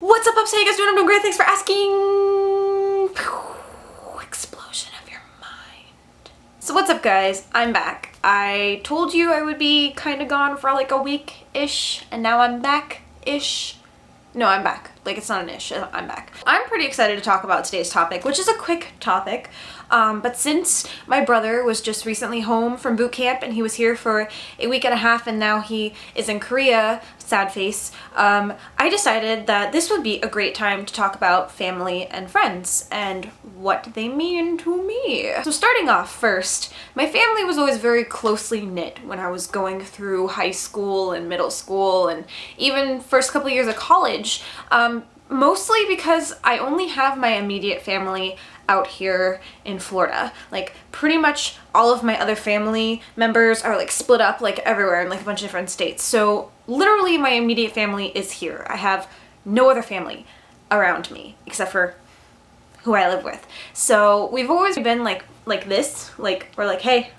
What's up, Ups? How you guys doing? I'm doing great. Thanks for asking. Explosion of your mind. So what's up, guys? I'm back. I told you I would be kind of gone for like a week-ish, and now I'm back-ish. No, I'm back. Like, it's not an ish. I'm back. I'm pretty excited to talk about today's topic, which is a quick topic. But since my brother was just recently home from boot camp and he was here for a week and a half and now he is in Korea, sad face, I decided that this would be a great time to talk about family and friends and what they mean to me. So starting off first, my family was always very closely knit when I was going through high school and middle school and even first couple years of college. Mostly because I only have my immediate family out here in Florida. Like, pretty much all of my other family members are like split up like everywhere in like a bunch of different states. So literally my immediate family is here. I have no other family around me except for who I live with. So we've always been like this, like we're like, hey,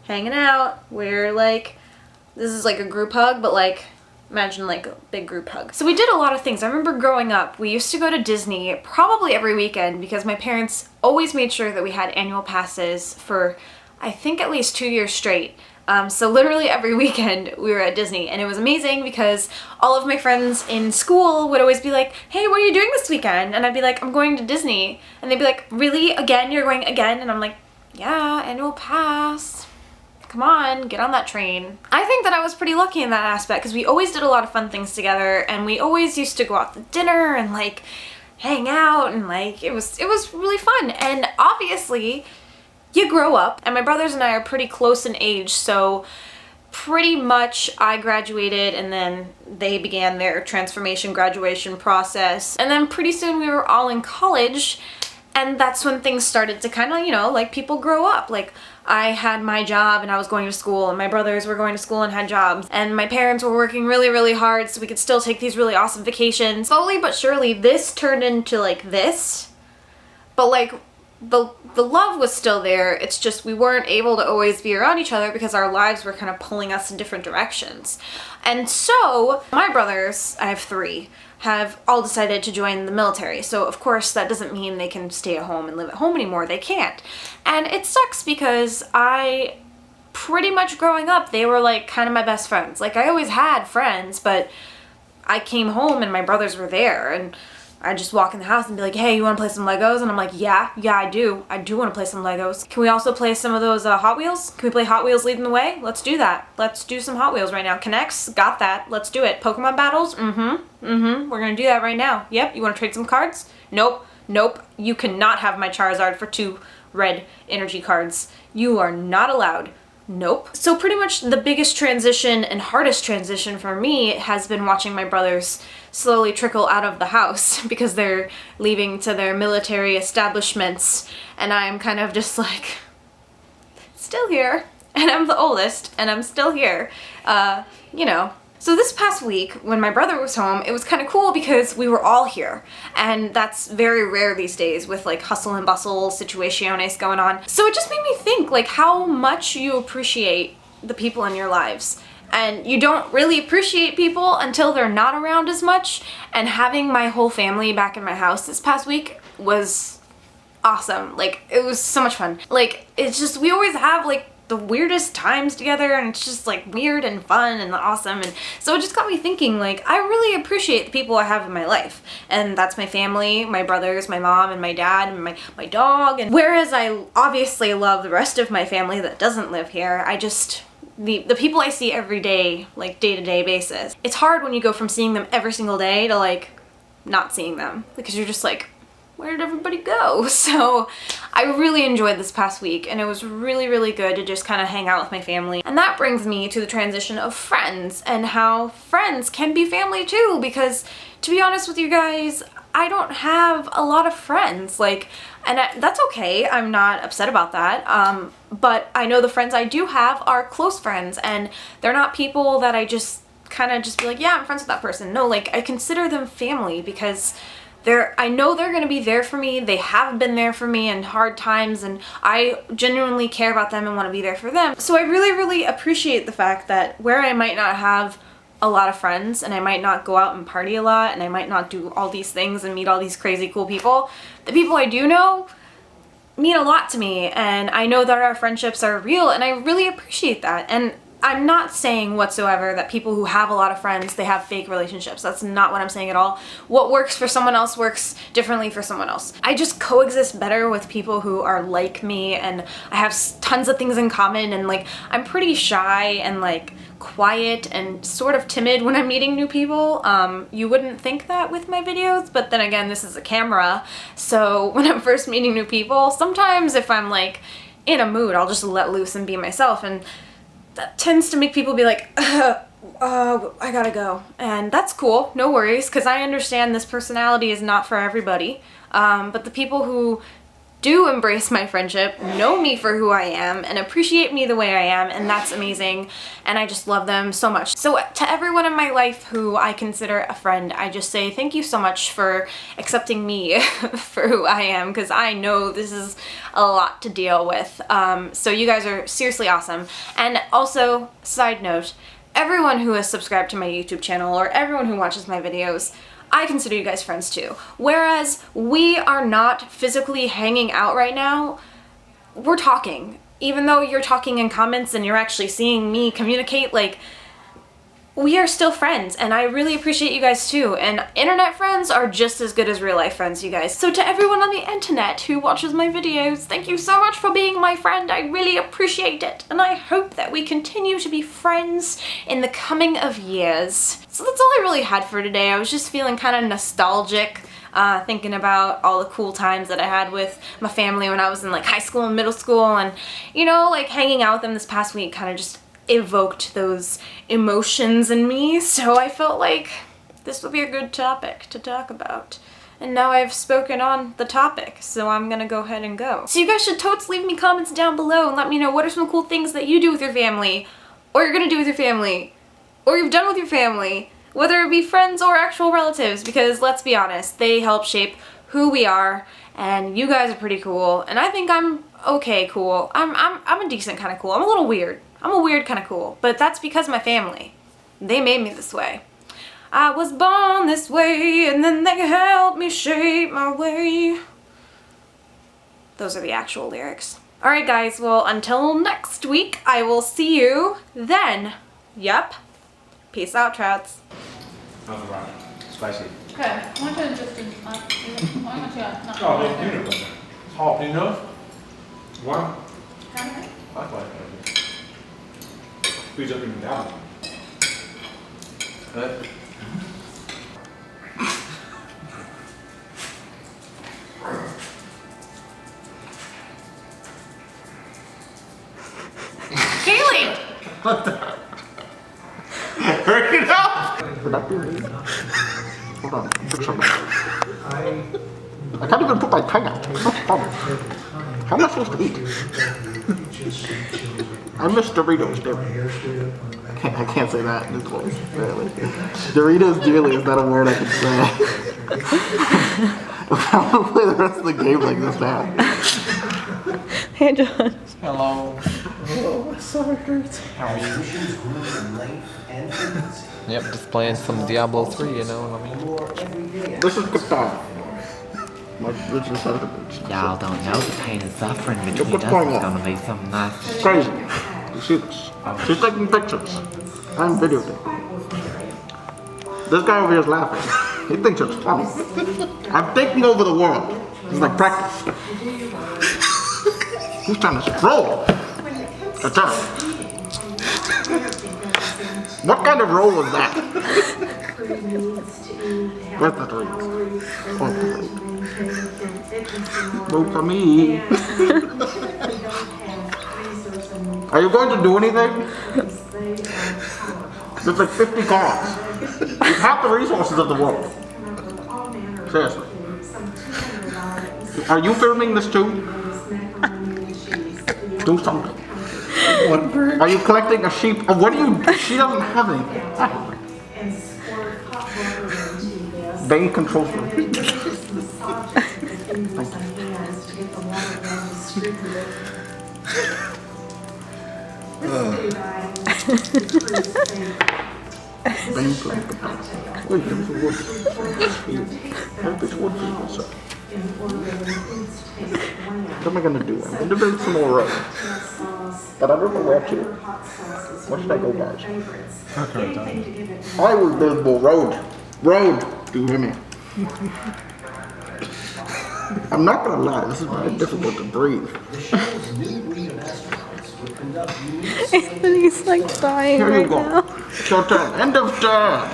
hanging out. We're like, this is like a group hug, but like, imagine like a big group hug. So we did a lot of things. I remember growing up, we used to go to Disney probably every weekend because my parents always made sure that we had annual passes for, I think, at least 2 years straight. So literally every weekend we were at Disney, and it was amazing because all of my friends in school would always be like, hey, what are you doing this weekend? And I'd be like, I'm going to Disney. And they'd be like, really? Again? You're going again? And I'm like, yeah, annual pass. Come on, get on that train. I think that I was pretty lucky in that aspect because we always did a lot of fun things together and we always used to go out to dinner and like hang out and like it was really fun. And obviously you grow up, and my brothers and I are pretty close in age, so pretty much I graduated and then they began their transformation graduation process, and then pretty soon we were all in college. And that's when things started to kind of, you know, like people grow up. Like I had my job and I was going to school, and my brothers were going to school and had jobs, and my parents were working really, really hard so we could still take these really awesome vacations. Slowly but surely this turned into like this, but like the love was still there. It's just we weren't able to always be around each other because our lives were kind of pulling us in different directions. And so my brothers, I have 3, have all decided to join the military. So of course that doesn't mean they can stay at home and live at home anymore. They can't. And it sucks because I pretty much growing up, they were like kind of my best friends. Like I always had friends, but I came home and my brothers were there, and I'd just walk in the house and be like, hey, you want to play some Legos? And I'm like, yeah, I do. I do want to play some Legos. Can we also play some of those Hot Wheels? Can we play Hot Wheels leading the way? Let's do that. Let's do some Hot Wheels right now. Connects? Got that. Let's do it. Pokemon battles? We're going to do that right now. Yep. You want to trade some cards? Nope. You cannot have my Charizard for 2 red energy cards. You are not allowed. Nope. So pretty much the biggest transition and hardest transition for me has been watching my brothers slowly trickle out of the house because they're leaving to their military establishments, and I'm kind of just like still here, and I'm the oldest and I'm still here, you know. So this past week when my brother was home, it was kind of cool because we were all here, and that's very rare these days with like hustle and bustle situaciones going on. So it just made me think like how much you appreciate the people in your lives. And you don't really appreciate people until they're not around as much. And having my whole family back in my house this past week was awesome. Like, it was so much fun. Like, it's just, we always have like the weirdest times together, and it's just like weird and fun and awesome. And so it just got me thinking, like, I really appreciate the people I have in my life. And that's my family, my brothers, my mom and my dad and my dog. And whereas I obviously love the rest of my family that doesn't live here, I just... The people I see every day, like day-to-day basis, it's hard when you go from seeing them every single day to like not seeing them because you're just like, where did everybody go? So I really enjoyed this past week, and it was really, really good to just kind of hang out with my family. And that brings me to the transition of friends and how friends can be family too, because to be honest with you guys, I don't have a lot of friends, like, and that's okay. I'm not upset about that. But I know the friends I do have are close friends, and they're not people that I just kind of just be like, yeah, I'm friends with that person. No, like I consider them family because I know they're going to be there for me. They have been there for me in hard times, and I genuinely care about them and want to be there for them. So I really, really appreciate the fact that where I might not have a lot of friends, and I might not go out and party a lot, and I might not do all these things and meet all these crazy cool people, the people I do know mean a lot to me, and I know that our friendships are real, and I really appreciate that. And I'm not saying whatsoever that people who have a lot of friends, they have fake relationships. That's not what I'm saying at all. What works for someone else works differently for someone else. I just coexist better with people who are like me, and I have tons of things in common, and like I'm pretty shy and like quiet and sort of timid when I'm meeting new people. You wouldn't think that with my videos, but then again, this is a camera, so when I'm first meeting new people, sometimes if I'm like in a mood, I'll just let loose and be myself, and that tends to make people be like, I gotta go. And that's cool, no worries, because I understand this personality is not for everybody. But the people who do embrace my friendship know me for who I am and appreciate me the way I am, and that's amazing, and I just love them so much. So to everyone in my life who I consider a friend, I just say thank you so much for accepting me for who I am, because I know this is a lot to deal with. So you guys are seriously awesome. And also, side note, everyone who has subscribed to my YouTube channel or everyone who watches my videos, I consider you guys friends too. Whereas we are not physically hanging out right now, we're talking. Even though you're talking in comments and you're actually seeing me communicate, like, we are still friends, and I really appreciate you guys too. And internet friends are just as good as real life friends, you guys. So to everyone on the internet who watches my videos, thank you so much for being my friend. I really appreciate it, and I hope that we continue to be friends in the coming of years. So that's all I really had for today. I was just feeling kind of nostalgic, thinking about all the cool times that I had with my family when I was in like high school and middle school, and you know, like hanging out with them this past week kind of just evoked those emotions in me, so I felt like this would be a good topic to talk about. And now I've spoken on the topic, so I'm gonna go ahead and go. So you guys should totes leave me comments down below and let me know what are some cool things that you do with your family, or you're gonna do with your family, or you've done with your family, whether it be friends or actual relatives, because let's be honest, they help shape who we are, and you guys are pretty cool, and I think I'm okay cool. I'm a decent kind of cool. I'm a little weird. I'm a weird kind of cool, but that's because my family, they made me this way. I was born this way, and then they helped me shape my way. Those are the actual lyrics. Alright guys, well until next week, I will see you then. Yup. Peace out, trouts. How's the ramen? Spicy. Okay, I want to just do I want to Oh, there's peanut butter. Hot enough? Wow. not. I like that. Speeds up even down. But Kayleigh! what the? Hurry it up! Would that be right? Hold on, fix something. I can't even put my tongue out. How am I supposed to eat? I miss Doritos dearly. I can't say that in this voice, really. Doritos dearly is not a word I can say. I'm gonna play the rest of the game like this now. Hey John. Hello. Oh, my stomach hurts. How are you? Yep, just playing some Diablo 3, you know what I mean? This is good time. This is Y'all don't know the pain and suffering between what's us going is on? gonna be something nice. crazy. You see this? She's taking pictures. I'm videotaping. This guy over here is laughing. He thinks it's funny. I'm taking over the world. It's like practice. He's trying to stroll. That's it. What kind of roll was that? Where's the three? Vote for me. Are you going to do anything? There's like 50 cars. It's half the resources of the world. Seriously. Are you filming this too? Do something. Are you collecting a sheep? Oh, what do you? She doesn't have anything. Bane controls her. Bang plank. Wait, there's a wood. There's wood people, so. What am I gonna do? I'm gonna build some more road. But I don't know where to. What should I go, guys? I will build more road. Road! Do you hear me? I'm not gonna lie, this is very difficult to breathe. He's like dying Here you right go. now. It's your turn. End of turn.